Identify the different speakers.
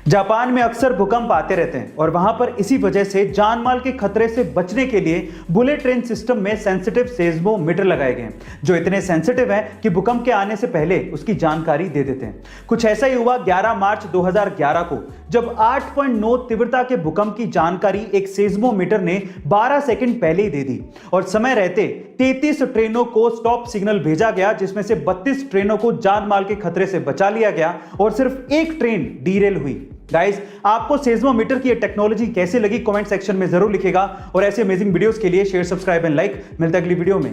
Speaker 1: Japan में अक्सर भूकंप आते रहते हैं और वहां पर इसी वजह से जान माल के खतरे से बचने के लिए बुलेट ट्रेन सिस्टम में सेंसिटिव सेस्मोमीटर लगाए गए हैं, जो इतने सेंसिटिव हैं कि भूकंप के आने से पहले उसकी जानकारी दे देते हैं। कुछ ऐसा ही हुआ 11 मार्च 2011 को, जब 8.9 तीव्रता के भूकंप की जानकारी एक सेस्मोमीटर ने 12 सेकंड पहले ही दे दी और समय रहते 33 ट्रेनों को स्टॉप सिग्नल भेजा गया, जिसमें से 32 ट्रेनों को जान माल के खतरे से बचा लिया गया और सिर्फ एक ट्रेन डीरेल हुई। गाइस, आपको सेस्मोमीटर की ये टेक्नोलॉजी कैसे लगी कमेंट सेक्शन में जरूर लिखेगा और ऐसे अमेजिंग वीडियोस के लिए शेयर, सब्सक्राइब एंड लाइक। मिलते हैं अगली वीडियो में।